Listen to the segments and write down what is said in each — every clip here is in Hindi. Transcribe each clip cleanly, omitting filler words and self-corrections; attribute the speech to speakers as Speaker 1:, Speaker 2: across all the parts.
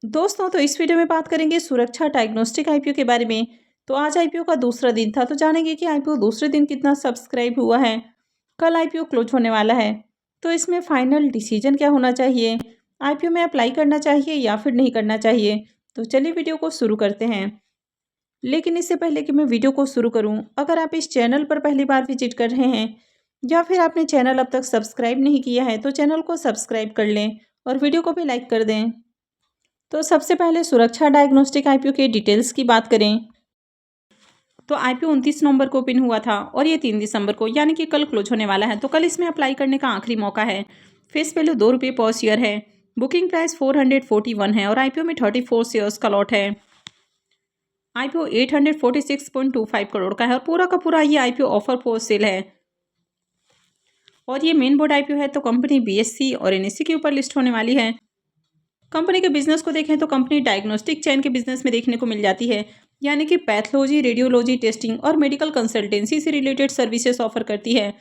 Speaker 1: दोस्तों, तो इस वीडियो में बात करेंगे सुरक्षा डायग्नोस्टिक आईपीओ के बारे में। तो आज आईपीओ का दूसरा दिन था, तो जानेंगे कि आईपीओ दूसरे दिन कितना सब्सक्राइब हुआ है। कल आईपीओ क्लोज होने वाला है, तो इसमें फाइनल डिसीजन क्या होना चाहिए, आईपीओ में अप्लाई करना चाहिए या फिर नहीं करना चाहिए। तो चलिए वीडियो को शुरू करते हैं। लेकिन इससे पहले कि मैं वीडियो को शुरू करूँ, अगर आप इस चैनल पर पहली बार विजिट कर रहे हैं या फिर आपने चैनल अब तक सब्सक्राइब नहीं किया है, तो चैनल को सब्सक्राइब कर लें और वीडियो को भी लाइक कर दें। तो सबसे पहले सुरक्षा डायग्नोस्टिक आईपीओ के डिटेल्स की बात करें, तो आईपीओ 29 नवंबर को ओपन हुआ था और ये 3 दिसंबर को यानी कि कल क्लोज होने वाला है। तो कल इसमें अप्लाई करने का आखिरी मौका है। फेस वैल्यू ₹2 पर शेयर है। बुकिंग प्राइस 441 है और आईपीओ में 34 शेयर्स का लॉट है। आईपीओ 846.25 करोड़ का है और पूरा का पूरा ये आईपीओ ऑफर फॉर सेल है। और ये मेन बोर्ड आईपीओ है, तो कंपनी बीएससी और एनएससी के ऊपर लिस्ट होने वाली है। कंपनी के बिजनेस को देखें तो कंपनी डायग्नोस्टिक चेन के बिजनेस में देखने को मिल जाती है, यानी कि पैथोलॉजी, रेडियोलॉजी, टेस्टिंग और मेडिकल कंसल्टेंसी से रिलेटेड सर्विसेज ऑफर करती है।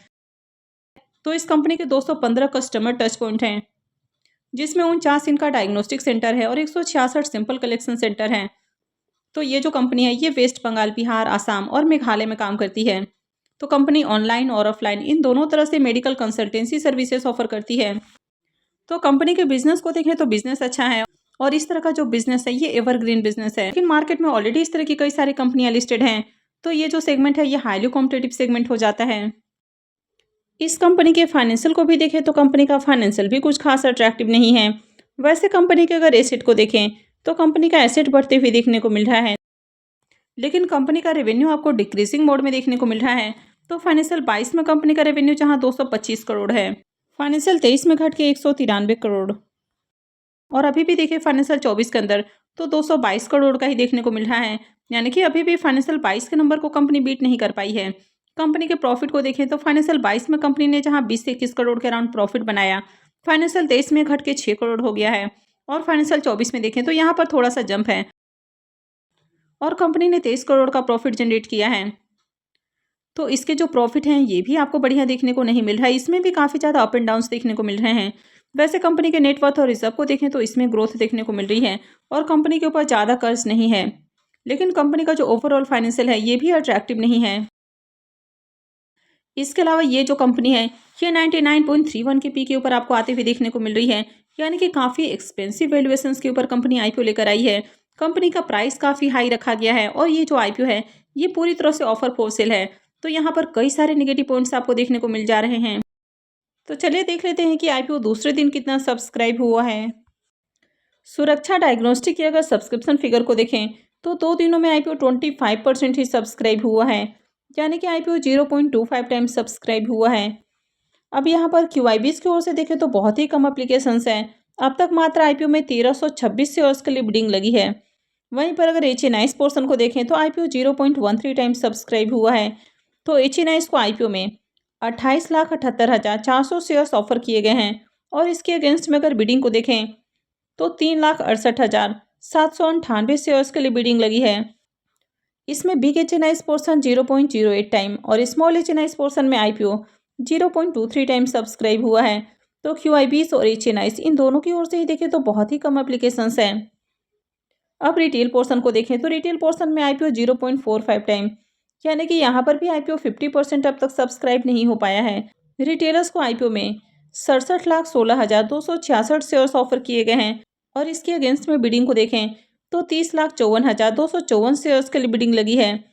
Speaker 1: तो इस कंपनी के 215 कस्टमर टच पॉइंट हैं, जिसमें 49 इनका डायग्नोस्टिक सेंटर है और 166 सिंपल कलेक्शन सेंटर हैं। तो ये जो कंपनी है ये वेस्ट बंगाल, बिहार, आसाम और मेघालय में काम करती है। तो कंपनी ऑनलाइन और ऑफलाइन इन दोनों तरह से मेडिकल कंसल्टेंसी सर्विसेज ऑफर करती है। तो कंपनी के बिजनेस को देखें तो बिजनेस अच्छा है और इस तरह का जो बिजनेस है ये एवरग्रीन बिजनेस है। लेकिन मार्केट में ऑलरेडी इस तरह की कई सारी कंपनियां लिस्टेड हैं, तो ये जो सेगमेंट है ये हाईली कॉम्पिटेटिव सेगमेंट हो जाता है। इस कंपनी के फाइनेंशियल को भी देखें तो कंपनी का फाइनेंशियल भी कुछ खास अट्रैक्टिव नहीं है। वैसे कंपनी के अगर एसेट को देखें तो कंपनी का एसेट बढ़ते हुए देखने को मिल रहा है, लेकिन कंपनी का रेवेन्यू आपको डिक्रीजिंग मोड में देखने को मिल रहा है। तो फाइनेंशियल 22 में कंपनी का रेवेन्यू जहां 225 करोड़ है, फाइनेंशियल 23 में घट के 193 करोड़ और अभी भी देखिए फाइनेंशियल 24 के अंदर तो 222 करोड़ का ही देखने को मिल रहा है, यानी कि अभी भी फाइनेंशियल 22 के नंबर को कंपनी बीट नहीं कर पाई है। कंपनी के प्रॉफिट को देखें तो फाइनेंशियल 22 में कंपनी ने जहां 20 से 21 करोड़ के अराउंड प्रॉफिट बनाया, फाइनेंशियल 23 में घट के 6 करोड़ हो गया है और फाइनेंशियल 24 में देखें तो यहाँ पर थोड़ा सा जंप है और कंपनी ने 23 करोड़ का प्रॉफिट जनरेट किया है। तो इसके जो प्रॉफिट हैं ये भी आपको बढ़िया देखने को नहीं मिल रहा है, इसमें भी काफ़ी ज़्यादा अप एंड डाउन्स देखने को मिल रहे हैं। वैसे कंपनी के नेटवर्थ और रिजर्व को देखें तो इसमें ग्रोथ देखने को मिल रही है और कंपनी के ऊपर ज़्यादा कर्ज नहीं है, लेकिन कंपनी का जो ओवरऑल फाइनेंशियल है ये भी अट्रैक्टिव नहीं है। इसके अलावा ये जो कंपनी है ये 99.31 के पी के ऊपर आपको आते हुए देखने को मिल रही है, यानी कि काफ़ी एक्सपेंसिव वैल्यूएशंस के ऊपर कंपनी आईपीओ लेकर आई है। कंपनी का प्राइस काफ़ी हाई रखा गया है और ये जो आईपीओ है ये पूरी तरह से ऑफर फॉर सेल है। तो यहाँ पर कई सारे नेगेटिव पॉइंट्स आपको देखने को मिल जा रहे हैं। तो चलिए देख लेते हैं कि आईपीओ दूसरे दिन कितना सब्सक्राइब हुआ है। सुरक्षा डायग्नोस्टिक के अगर सब्सक्रिप्शन फिगर को देखें तो 2 दिनों में आईपीओ 25% ही सब्सक्राइब हुआ है, यानी कि आईपीओ 0.25 टाइम्स सब्सक्राइब हुआ है। अब यहाँ पर क्यूआईबीज की ओर से देखें तो बहुत ही कम एप्लीकेशंस हैं। अब तक मात्र आईपीओ में 1326 शेयर्स के लिए बिडिंग लगी है। वहीं पर अगर एचएनआईस पोर्शन को देखें तो आईपीओ 0.13 टाइम्स सब्सक्राइब हुआ है। तो एचएनआईस को आईपीओ में 28,78,400 शेयर्स ऑफर किए गए हैं और इसके अगेंस्ट में अगर बिडिंग को देखें तो 3,68,798 शेयर्स के लिए बिडिंग लगी है। इसमें बिग एचएनआईस पोर्शन 0.08 टाइम और स्मॉल एचएनआईस पोर्शन में आईपीओ 0.23 टाइम सब्सक्राइब हुआ है। तो क्यूआईबीज और एचएनआईस इन दोनों की ओर से ही देखें तो बहुत ही कम एप्लीकेशंस हैं। अब रिटेल पोर्शन को देखें तो रिटेल पोर्शन में आईपीओ 0.45 टाइम, यानी कि यहाँ पर भी आईपीओ 50% अब तक सब्सक्राइब नहीं हो पाया है। रिटेलर्स को आईपीओ में 67,16,266 शेयर्स ऑफर किए गए हैं और इसके अगेंस्ट में बिडिंग को देखें तो 30,54,254 शेयर्स के लिए बिडिंग लगी है।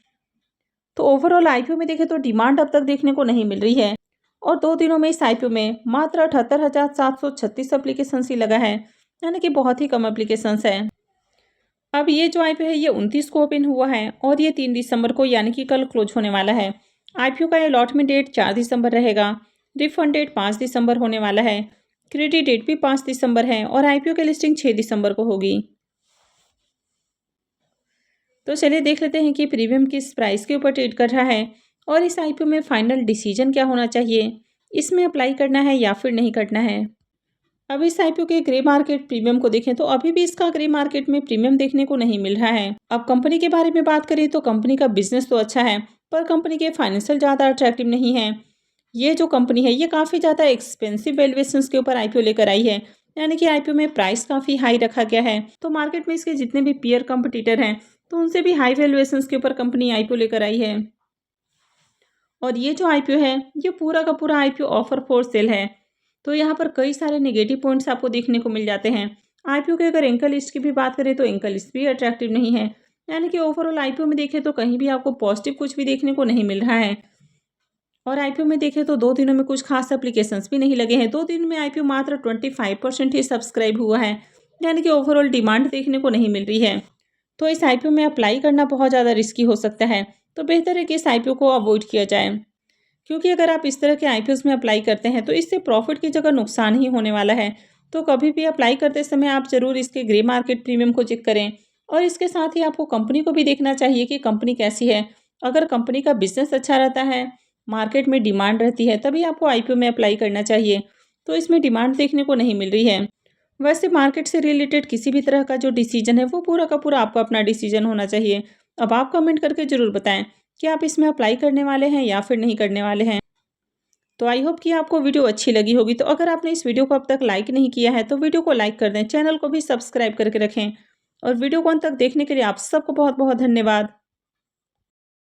Speaker 1: तो ओवरऑल आईपीओ में देखें तो डिमांड अब तक देखने को नहीं मिल रही है और 2 दिनों में इस आईपीओ में मात्र 78,736 एप्लीकेशन ही लगा है, यानी कि बहुत ही कम एप्लीकेशंस है। अब ये जो आईपीओ है ये 29 को ओपन हुआ है और ये 3 दिसंबर को यानी कि कल क्लोज होने वाला है। आईपीओ का अलॉटमेंट डेट 4 दिसंबर रहेगा। रिफंड डेट 5 दिसंबर होने वाला है। क्रेडिट डेट भी 5 दिसंबर है और आईपीओ की लिस्टिंग 6 दिसंबर को होगी। तो चलिए देख लेते हैं कि प्रीमियम किस प्राइस के ऊपर ट्रेड कर रहा है और इस आईपीओ में फाइनल डिसीजन क्या होना चाहिए, इसमें अप्लाई करना है या फिर नहीं करना है। अब इस आईपीओ के ग्रे मार्केट प्रीमियम को देखें तो अभी भी इसका ग्रे मार्केट में प्रीमियम देखने को नहीं मिल रहा है। अब कंपनी के बारे में बात करें तो कंपनी का बिजनेस तो अच्छा है, पर कंपनी के फाइनेंशियल ज़्यादा अट्रैक्टिव नहीं है। ये जो कंपनी है ये काफ़ी ज़्यादा एक्सपेंसिव वैल्यूएशंस के ऊपर आईपीओ लेकर आई है, यानी कि आईपीओ में प्राइस काफ़ी हाई रखा गया है। तो मार्केट में इसके जितने भी पीयर कंपटीटर हैं तो उनसे भी हाई वैल्यूएशंस के ऊपर कंपनी आईपीओ लेकर आई है। और ये जो आईपीओ है ये पूरा का पूरा आईपीओ ऑफर फॉर सेल है। तो यहाँ पर कई सारे नेगेटिव पॉइंट्स आपको देखने को मिल जाते हैं। आईपीओ के अगर एंकर लिस्ट की भी बात करें तो एंकर लिस्ट भी अट्रैक्टिव नहीं है। यानी कि ओवरऑल आईपीओ में देखें तो कहीं भी आपको पॉजिटिव कुछ भी देखने को नहीं मिल रहा है। और आईपीओ में देखें तो 2 दिनों में कुछ खास एप्लीकेशंस भी नहीं लगे हैं। 2 दिन में आईपीओ मात्र 25% ही सब्सक्राइब हुआ है। यानी कि ओवरऑल डिमांड देखने को नहीं मिल रही है। तो इस आईपीओ में अप्लाई करना बहुत ज़्यादा रिस्की हो सकता है। तो बेहतर है कि इस आईपीओ को अवॉइड किया जाए। क्योंकि अगर आप इस तरह के आईपीओस में अप्लाई करते हैं तो इससे प्रॉफिट की जगह नुकसान ही होने वाला है। तो कभी भी अप्लाई करते समय आप ज़रूर इसके ग्रे मार्केट प्रीमियम को चेक करें। और इसके साथ ही आपको कंपनी को भी देखना चाहिए कि कंपनी कैसी है। अगर कंपनी का बिजनेस अच्छा रहता है, मार्केट में डिमांड रहती है, तभी आपको आईपीओ में अप्लाई करना चाहिए। तो इसमें डिमांड देखने को नहीं मिल रही है। वैसे मार्केट से रिलेटेड किसी भी तरह का जो डिसीजन है वो पूरा का पूरा आपका अपना डिसीजन होना चाहिए। अब आप कमेंट करके ज़रूर बताएं कि आप इसमें अप्लाई करने वाले हैं या फिर नहीं करने वाले हैं। तो आई होप कि आपको वीडियो अच्छी लगी होगी। तो अगर आपने इस वीडियो को अब तक लाइक नहीं किया है तो वीडियो को लाइक कर दें, चैनल को भी सब्सक्राइब करके रखें। और वीडियो को अंत तक देखने के लिए आप सबको बहुत बहुत धन्यवाद।